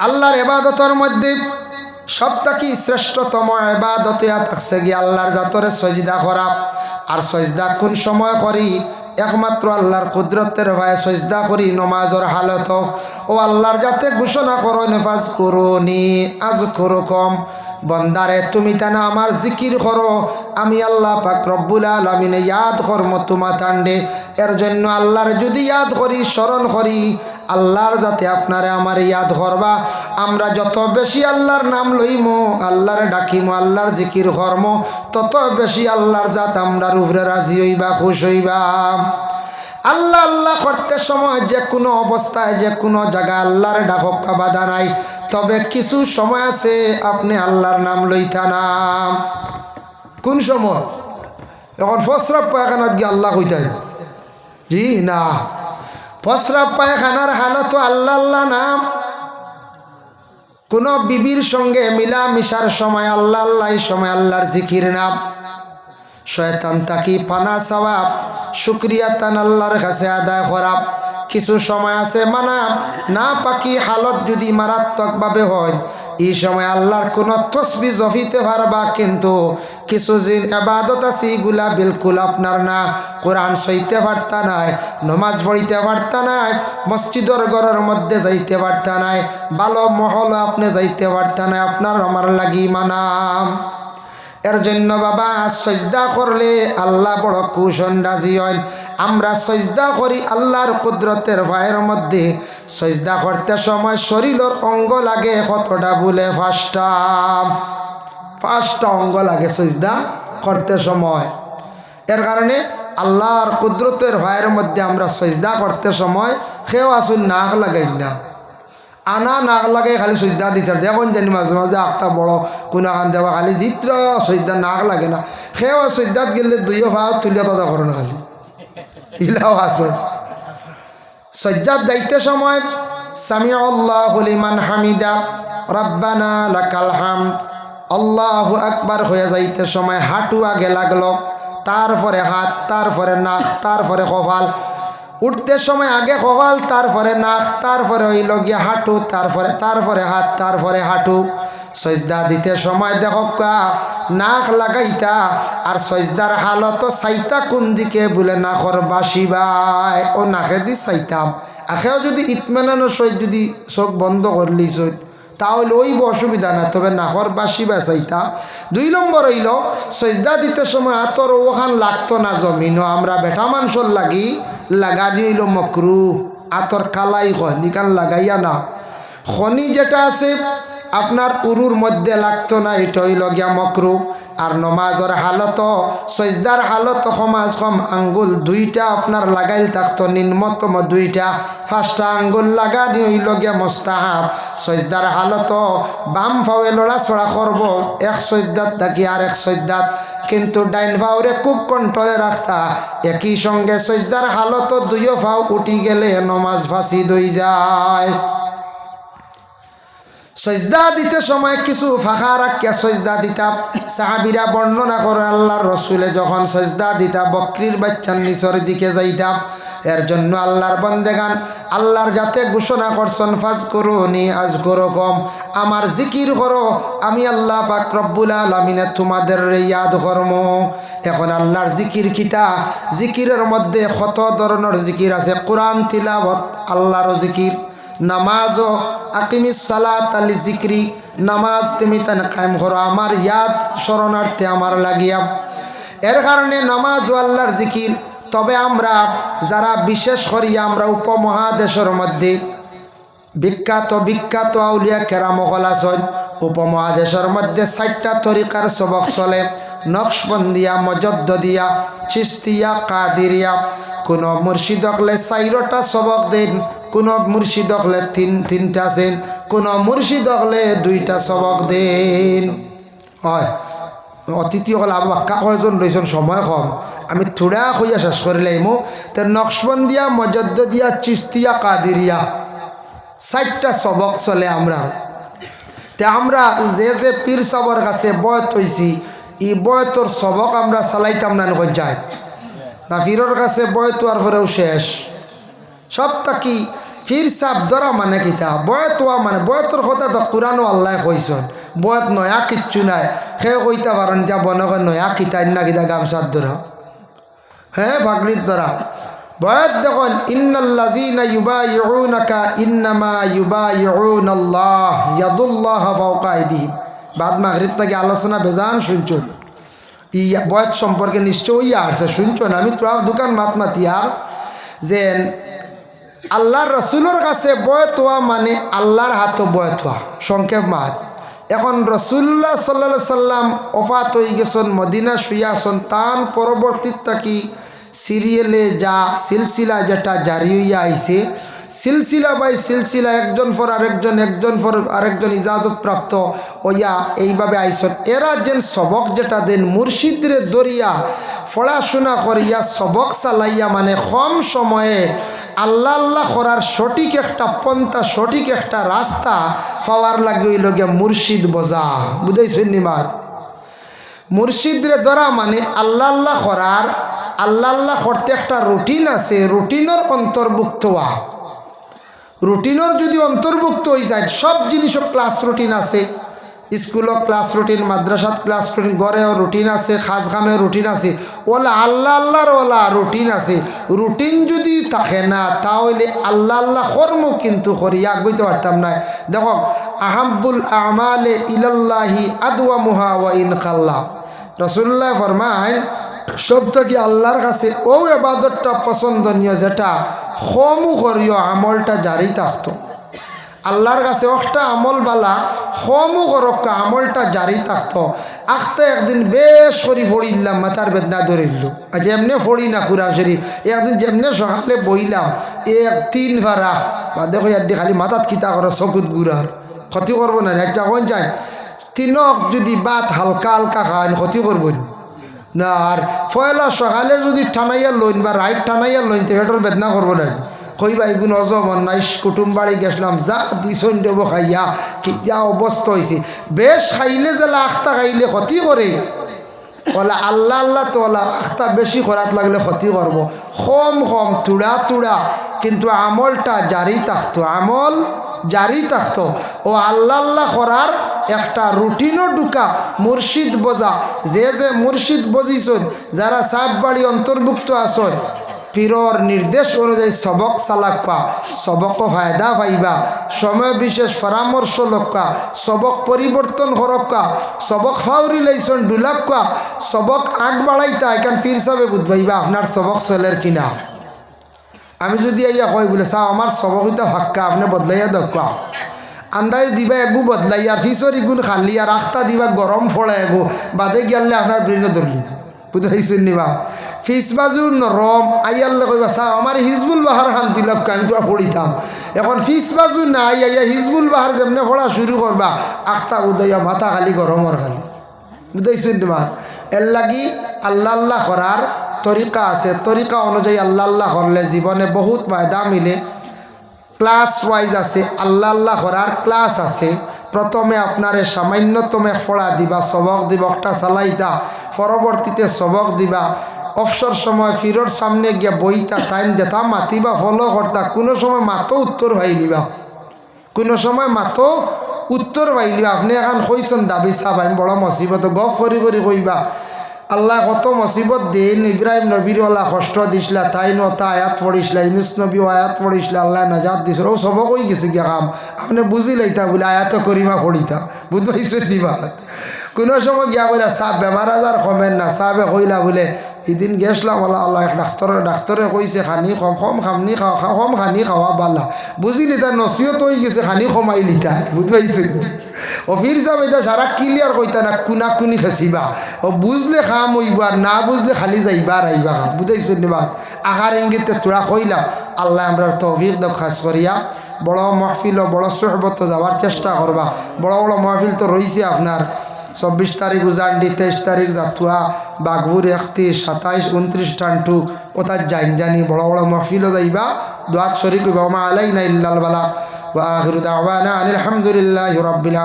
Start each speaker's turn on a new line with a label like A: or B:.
A: আল্লাহর ইবাদতের মধ্যে সবথেকে শ্রেষ্ঠতম ইবাদত থাকছে গিয়ে আল্লাহর জাতরে সজদা করা। আর সজদা কোন সময় করি? একমাত্র আল্লাহর কুদরতের ভয়ে সজদা করি নমাজের হালত। ও আল্লাহর যাতে ঘোষণা করো নেফাজ করুনি আযকুরুকুম, বন্দারে তুমি তানা আমার জিকির করো, আমি আল্লাহ পাক রব্বুল আলামিনে ইয়াদ করম তোমা তান্ডে। এর জন্য আল্লাহর যদি ইয়াদ করি, স্মরণ করি, আল্লাহর যাতে আপনারে আমার ইয়াদ করবা। আমরা যত বেশি আল্লাহর নাম লইমো, আল্লাহর ডাকিমো, আল্লাহর জিকির করম, তত বেশি আল্লাহর জাত আমরার উপরে রাজি হইবা, খুশ হইবা। আল্লাহ আল্লাহ করতে সময় যে কোনো অবস্থায় যে কোনো জায়গায় আল্লাহর ডাকক বাধা নাই। তবে কিছু সময় আছে আপনি আল্লাহর নাম লইতা না। কোন সময়? এখন প্রস্রাব পায়খানাত গিয়ে আল্লাহ কইতেন? জি না, প্রস্রাব পায়খানার হালত আল্লাহ আল্লাহ নাম। কোনো বিবির সঙ্গে মিলামিশার সময় আল্লাহ আল্লাহ, সময় আল্লাহর জিকির নাম। শয়তান তাকি পানা সওয়াব শুকরিয়া তান আল্লাহর কাছে আদায় করা। কিছু সময় আছে মানা না পাকি হালত যদি মারাত্মকভাবে হয়, এই সময় আল্লাহর কোনো তসবিহ জফিতে পারবা, কিন্তু কিছু যে ইবাদত আছে এগুলা বিলকুল আপনার না। কোরআন সইতে পারতা নাই, নমাজ পড়িতে পারতা নাই, মসজিদের ঘরের মধ্যে যাইতে পারতা নাই, ভালো মহল আপনি যাইতে পারতা নাই, আপনার আমার লাগি মানাম। এর জন্য বাবা সজদা করলে আল্লাহ বড় কুশন রাজি হয়। আমরা সজদা করি আল্লাহর কুদরতের ভয়ের মধ্যে। সজদা করতে সময় শরীরের অঙ্গ লাগে কতটা বলে? পাঁচটা অঙ্গ লাগে সজদা করতে সময়। এর কারণে আল্লাহর কুদরতের ভয়ের মধ্যে আমরা সজদা করতে সময় কেউ আসুন নাক লাগাই না, আনা নাক লাগে খালি সজদা দিতে। দেখুন জানি মাঝে মাঝে আখটা বড় কোনা খান দেওয়া খালি দিত্র সজদা নাক লাগে না। সেও সজদাত গেলে দুইও ভাও তুলিয়া তদা করো না, খালি ইলাও আসুন। সজ্জাত যাইতে সময় সামিআল্লাহু লিমান হামিদা রাব্বানা লাকাল হামদ আল্লাহু আকবার হয়ে যাইতে সময় হাঁটু আগে লাগলো, তারপরে হাত, তারপরে নাক, তারপরে কপাল। উঠতে সময় আগে কপাল, তারপরে নাক, তারপরে হইল গিয়া হাঁটু, তারপরে হাত, তারপরে হাঁটু। সজদা দিতে সময় দেখো নাক লাগাইতা আর সজদার হালত চাইতা কোন দিকে বলে নাকর বাসিবাই ও নাকে দি চাইতাম। আখেও যদি ইতমানানোর সহিত যদি চোখ বন্ধ করলি তাহলে ওই অসুবিধা না, তবে নাকর বাসিবা চাইতা। 2 নম্বর হইল সজদা দিতে সময় হাতর ওখান লাগতো না জমিনও। আমরা বেটা মানুষের লাগি লাগা দিল মকরু, আতর কালাই হয় নিকান লাগাইয়া না। খনি যেটা আছে আপনার উরুর মধ্যে লাগতো না, এটা হইল গিয়া মকরু। আর নমাজের হালত সজদার হালত সমাজ কম আঙ্গুল 2টা আপনার লাগাইল থাকতো, নিম্নতম 2টা। 5টা আঙ্গুল লাগা দিয়ে হইল গিয়া মোস্তাহাব। সজদার হালত বাম ফাওয়ে লড়াচড়া করব এক সজদাত থাকি আর এক সজদাত, কিন্তু ডাইন ফাওরে খুব কন্ট্রোলে রাখতা। একই সঙ্গে সজদার হালত 2 ফাও উঠি গেলে নমাজ ফাঁসিদ হয়ে যায়। সজদা দিতে সময় কিছু ফাঁকা রাখিয়া সজদা দিতা। সাহাবীরা বর্ণনা করে আল্লাহর রসুলে যখন সজদা দিতা বকরির বাচ্চার নিচের দিকে যাইতাম। এর জন্য আল্লাহর বন্দেগান আল্লাহর যাতে ঘোষণা করছেন ফাজকুরুনি আযকুরুকুম, আমার জিকির করো, আমি আল্লাহ পাক রব্বুল আলামিন তোমাদের ইয়াদ করব। এখন আল্লাহর জিকির কিতা? জিকিরের মধ্যে কত ধরনের জিকির আছে। কোরআন তিলাওয়াত আল্লাহর জিকির, নামাজও আকিমিস সালাত আলি জিক্রি, নামাজ তুমি তান কায়েম করো আমার ইয়াদ শরণার্থে আমার লাগিয়া। এর কারণে নামাজ ও আল্লাহর জিকির। তবে আমরা যারা বিশেষ করিয়া আমরা উপমহাদেশের মধ্যে বিখ্যাত আউলিয়া কেরাম হল আছেন। উপমহাদেশের মধ্যে 4টা তরিকার সবক চলে, নকশবন্দিয়া, মজদ্দদিয়া, চিস্তিয়া, কাদিরিয়া। কোন মুর্শিদ হলে 4টা সবক দেন, কোন মুর্শিদ হলে 3টা দেন, কোন মুর্শিদ হলে 2টা সবক দেন। হয় অতিথি হল বাক্কা কয়জন রয়েছেন, সময় কম, আমি থোড়া হইয়া শেষ করে লাইমু। তো নকশবন্দিয়া, মজদ্দদিয়া, চিস্তিয়া, কাদিরিয়া 4টা সবক চলে আমরা। তে আমরা যে পীর সাবর কাছে বয়ত হয়েছি, এই বয়তর সবক আমরা চালাইতাম না যায় না। পীরের কাছে বয়ত হওয়ার পরেও শেষ। সব থাকি ফির সাপ ধরা মানে কিতা বয়ত হওয়া মানে বয়তর কথা তো কোরআনও আল্লাহ কইসন বয়ত নয়া কিচ্ছু নাই সে কইতা পারেন যা বনকে নয়া কিতা না কিতা গামছার ধরা হ্যাঁ পাগড়ির ধরা বয়ত দেখুন ইন্নাল্লাযীনা ইউবাইউনাকা ইন্নামা ইউবাইউনাল্লাহ ইয়াদুল্লাহ ফাওকা আইদিহিম বাদ মাগরিব থেকে আলোচনা বেজান শুনছুন ইয়া বয়ত সম্পর্কে নিশ্চয়ই আসছে শুনছুন আমি তো দোকান মাত মাতি আর যে আল্লাহর রসুলের কাছে বয়ত হওয়া মানে আল্লাহর হাতও বয়ত হওয়া সংক্ষেপ মাত এখন রসুল্লাহ সাল্লাল্লাহু সাল্লাম ওফাত হয়ে গেছেন মদিনা শুয়াছেন তার পরবর্তীত থাকি সিরিয়ালে যা সিলসিলা যেটা জারি হইয়া আইছে সিলসিলা বাই সিলসিলা একজন পর আরেকজন একজন পর আরেকজন ইজাজত প্রাপ্ত ওইয়া এইভাবে আইসন এরা যেন সবক যেটা দেন মুর্শিদরে দরিয়া পড়াশোনা করিয়া সবক চালাইয়া মানে কম সময়ে আল্লাহ আল্লাহ করার সঠিক একটা পন্থা সঠিক একটা রাস্তা পাওয়ার লাগে ওই লগে মুর্শিদ বোঝা বুঝাইছেন নিমাত মুর্শিদরে ধরা মানে আল্লাহ আল্লাহ করার আল্লাহ আল্লাহ করতে একটা রুটিন আছে রুটিনের অন্তর্ভুক্ত হওয়া রুটিনের যদি অন্তর্ভুক্ত হয়ে যায় সব জিনিসও ক্লাস রুটিন আছে স্কুলত ক্লাস রুটিন মাদ্রাসাত ক্লাস রুটিন ঘরেও রুটিন আছে খাস খামে রুটিন আছে ওলা আল্লাহ আল্লাহর ওলা রুটিন আছে রুটিন যদি থাকে না তাহলে আল্লাহ আল্লাহ কর্ম কিন্তু করিয়া বইতে পারতাম না দেখো আহাব্বুল আমালে ইলাল্লাহি আদওয়ামুহা ওয়া ইন খাল্লা রাসূলুল্লাহ ফরমায় সব থেকে আল্লাহর কাছে ও ইবাদতটা পছন্দনীয় যেটা কমু করিও আমলটা জারি থাকতো আল্লাহর কাছে একটা আমল বালা কমু করক্কা আমলটা জারি থাকতো আখতে একদিন বেশ করি ফড়িলাম মাথার বেদনা ধরিল যেমনে ফড়ি না কুরআন শরীফ একদিন যেমনে সকালে বইলাম তিন ভাড়া বা দেখো ইয়ার খালি মাথাত কিতা করো চকুত গুড়ার ক্ষতি করবো না একটা কোন যায় তিনক যদি বাত হালকা হালকা খান ক্ষতি করবো না আর পয়লা সকালে যদি টানাইয়া লইন বা রাইট টানাইয়া লইন তো হেঁটোর বেদনা করবো না কইবা এগুলো অজমন নাইস কুটুম বাড়ি গেছিলাম যা দিছন দেবো খাইয়া কিয়া অবস্থা হয়েছে বেশ খাইলে জেলা আখতা খাইলে ক্ষতি করে ওলা আল্লাহ আল্লাহ তো ওলা আখতা বেশি করাত লাগলে ক্ষতি করবো কম কম তুড়া তুড়া কিন্তু আমলটা জারি থাকতো আমল জারি থাকতো ও আল্লাহ আল্লাহ করার একটা রুটিনও ঢুকা মুর্শিদ বোঝা যে মুর্শিদ বজিছন যারা সাপ বাড়ি অন্তর্ভুক্ত আসন পীরর নির্দেশ অনুযায়ী সবক চালাক্কা সবক ফায়দা পাইবা সময় বিশেষ পরামর্শ লক্কা সবক পরিবর্তন হরক্কা সবক ফাউরি লাইছন ডুলাক্কা সবক আগ বাড়াইতা এখান ফির সাবে বুঝবাইবা আপনার সবক চলের কিনা আমি যদি আইয়া কই বলে চাও আমার সবকইটা ফাক্কা আপনি বদলাইয়া দক্কা আন্দাজ দিবা এগু বদলাইয়া ফিসর ইগুন খালি আর আখতা দিবা গরম ফোড়া এগু বাদে গেলে আপনার ব্রেনে ধরলি বুঝাইছেন নিবা ফিস বাজু নরম আইয়াল্লে কইবা চা আমার হিজবুল বাহার খান দিলাম আমি তো পড়িতাম এখন ফিস বাজু না আইয়া হিজবুল বাহার যেমনে পড়া শুরু করবা আখতা উদয়া মাথা খালি গরমর খালি বুঝাইছেন নিবা এর লাগি আল্লাহ আল্লাহ করার তরিকা আছে তরিকা অনুযায়ী আল্লাহ আল্লাহ করলে জীবনে বহুত ফায়দা মিলে ক্লাস ওয়াইজ আছে আল্লাহ আল্লাহ করার ক্লাস আছে প্রথমে আপনারে সামান্যতম ফড়া দিবা সবক দিবকটা চালাইতা পরবর্তীতে সবক দিবা অবসর সময় ফিরোর সামনে গিয়া বইতা টাইম দেতা মাতিবা ফলো করতা কোনো সময় মাতো উত্তর ভাই দিবা কোনো সময় মাতো উত্তর ভাই দিবা আপনি এখন কইছেন দাবি সাহেব আমি বড় মসিবত গফ করি কইবা আল্লাহ কত মুসিবত দিন ইব্রাহিম নবীরওয়ালা কষ্ট দিছিলা তাই নতা আয়াত পড়িছিলা ইউনুস নবী আয়াত পড়িছিলা আল্লাহ নাজাত দিছিল ও সব কই গেছে গিয়া কাম আপনি বুঝি লাইতা বলে আয়াত করিমা পড়িতা বুঝতে পারছেন দিবা কোনো সময় গিয়া বলে সাপ বেমার আজার কমেন না সাপে কইলা বলে এদিন গেছিলাম আল্লাহ আল্লাহ ডাক্তরে কইছে খানি কম খামনি খাওয়া কম খানি খাওয়া বালা বুঝিলি তার নসিহত হয়ে গেছে খানি কমাই লিতা বুঝতে পারছেন ও ফির সাহেব এটা সারা ক্লিয়ার কইতা না কুনা কুনি ফেসিবা ও বুঝলে খাম হইব আর না বুঝলে খালি যাইবা আর আইবা খাম বুঝাইছেন নিবা আহার ইঙ্গিতে তোরা কইলাম আল্লাহ আমরা তৌফিক দাও খাস করিয়া বড় মাহফিল ও বড় সোহবত যাওয়ার চেষ্টা করবা বড় বড় মাহফিল তো রয়েছে আপনার 24 তারিখ উজান্ডি 23 তারিখ জাতুয়া বাঘপুর 31 27 29 টান্টু ওতার জাইন জানি বড় বড় মাহফিলও যাইবা দোয়াত শরীক হইবা মা আলাইনা ইল্লাল বালাগ ওয়া আখিরু দাওয়ানা আলহামদুলিল্লাহি রাব্বিল আলামিন।